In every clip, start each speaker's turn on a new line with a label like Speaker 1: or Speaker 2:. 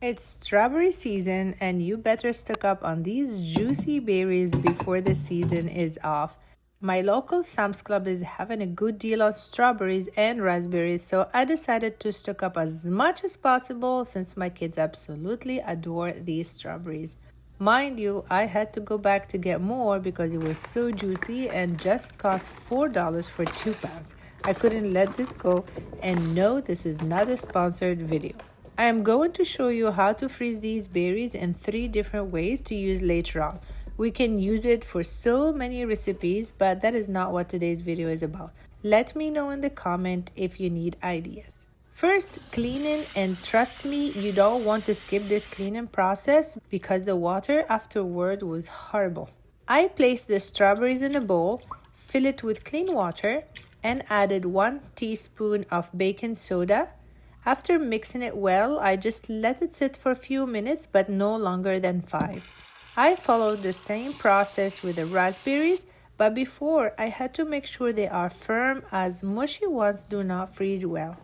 Speaker 1: It's strawberry season, and you better stock up on these juicy berries before the season is off. My local Sam's Club is having a good deal on strawberries and raspberries, so I decided to stock up as much as possible since my kids absolutely adore these strawberries. Mind you, I had to go back to get more because it was so juicy and just cost $4 for 2 pounds. I couldn't let this go, and no, this is not a sponsored video. I am going to show you how to freeze these berries in 3 different ways to use later on. We can use it for so many recipes, but that is not what today's video is about. Let me know in the comment if you need ideas. First, cleaning, and trust me, you don't want to skip this cleaning process because the water afterward was horrible. I placed the strawberries in a bowl, fill it with clean water, and added 1 teaspoon of baking soda. After mixing it well, I just let it sit for a few minutes, but no longer than 5. I followed the same process with the raspberries, but before I had to make sure they are firm as mushy ones do not freeze well.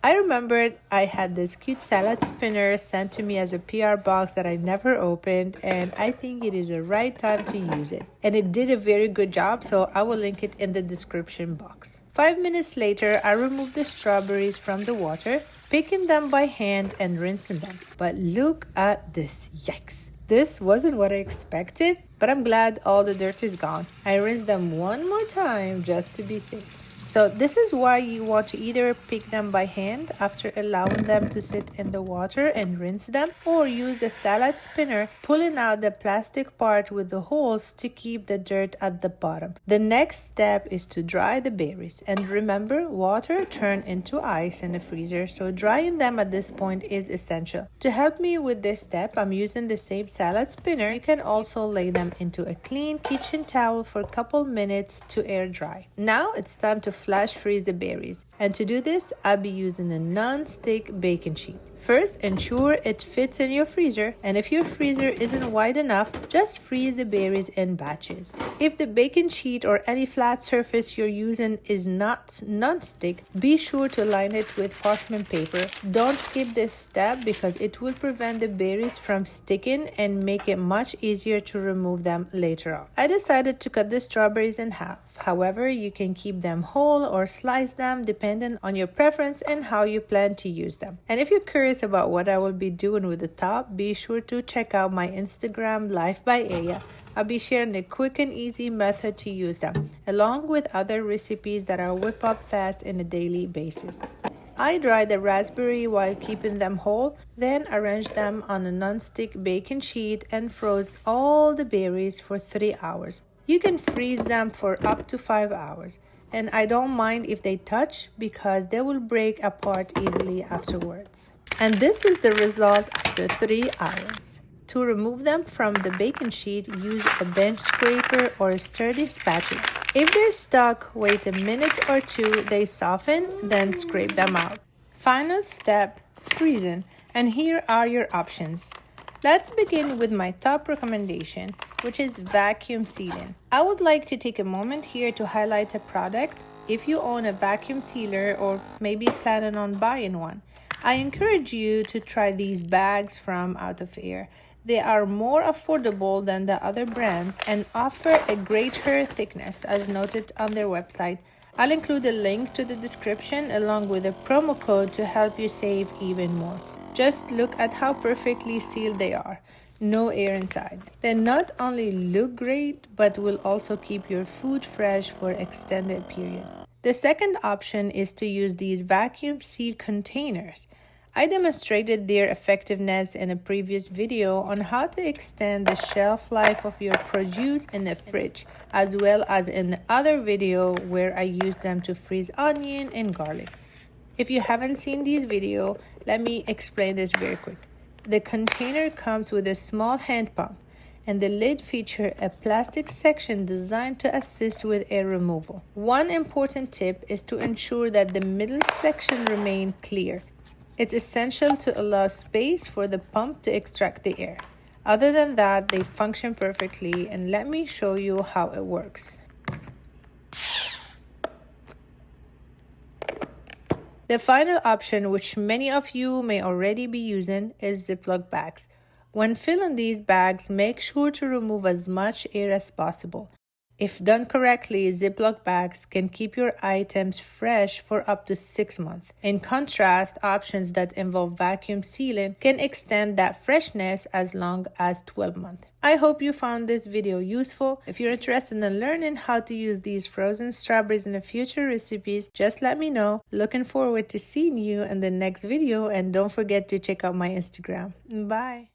Speaker 1: I remembered I had this cute salad spinner sent to me as a PR box that I never opened, and I think it is the right time to use it. And it did a very good job, so I will link it in the description box. 5 minutes later, I removed the strawberries from the water, picking them by hand and rinsing them. But look at this, yikes! This wasn't what I expected, but I'm glad all the dirt is gone. I rinsed them one more time just to be safe. So this is why you want to either pick them by hand after allowing them to sit in the water and rinse them, or use the salad spinner, pulling out the plastic part with the holes to keep the dirt at the bottom. The next step is to dry the berries, and remember, water turns into ice in the freezer, so drying them at this point is essential. To help me with this step, I'm using the same salad spinner. You can also lay them into a clean kitchen towel for a couple minutes to air dry. Now it's time to flash freeze the berries, and to do this I'll be using a non-stick baking sheet. First, ensure it fits in your freezer, and if your freezer isn't wide enough, just freeze the berries in batches. If the baking sheet or any flat surface you're using is not non-stick, be sure to line it with parchment paper. Don't skip this step because it will prevent the berries from sticking and make it much easier to remove them later on. I decided to cut the strawberries in half. However, you can keep them whole or slice them depending on your preference and how you plan to use them. And if you're curious about what I will be doing with the top, be sure to check out my Instagram Life by Aya. I'll be sharing a quick and easy method to use them, along with other recipes that I'll whip up fast on a daily basis. I dried the raspberry while keeping them whole, then arranged them on a non-stick baking sheet and froze all the berries for 3 hours. You can freeze them for up to 5 hours, and I don't mind if they touch because they will break apart easily afterwards. And this is the result after 3 hours. To remove them from the baking sheet, use a bench scraper or a sturdy spatula. If they're stuck, wait a minute or 2, they soften, then scrape them out. Final step, freezing, and here are your options. Let's begin with my top recommendation, which is vacuum sealing. I would like to take a moment here to highlight a product. If you own a vacuum sealer or maybe planning on buying one, I encourage you to try these bags from Out of Air. They are more affordable than the other brands and offer a greater thickness as noted on their website. I'll include a link to the description along with a promo code to help you save even more. Just look at how perfectly sealed they are. No air inside. They not only look great, but will also keep your food fresh for an extended period. The second option is to use these vacuum seal containers. I demonstrated their effectiveness in a previous video on how to extend the shelf life of your produce in the fridge, as well as in the other video where I used them to freeze onion and garlic. If you haven't seen this video, let me explain this very quick. The container comes with a small hand pump, and the lid features a plastic section designed to assist with air removal. One important tip is to ensure that the middle section remains clear. It's essential to allow space for the pump to extract the air. Other than that, they function perfectly, and let me show you how it works. The final option, which many of you may already be using, is Ziploc bags. When filling these bags, make sure to remove as much air as possible. If done correctly, Ziploc bags can keep your items fresh for up to 6 months. In contrast, options that involve vacuum sealing can extend that freshness as long as 12 months. I hope you found this video useful. If you're interested in learning how to use these frozen strawberries in the future recipes, just let me know. Looking forward to seeing you in the next video, and don't forget to check out my Instagram. Bye!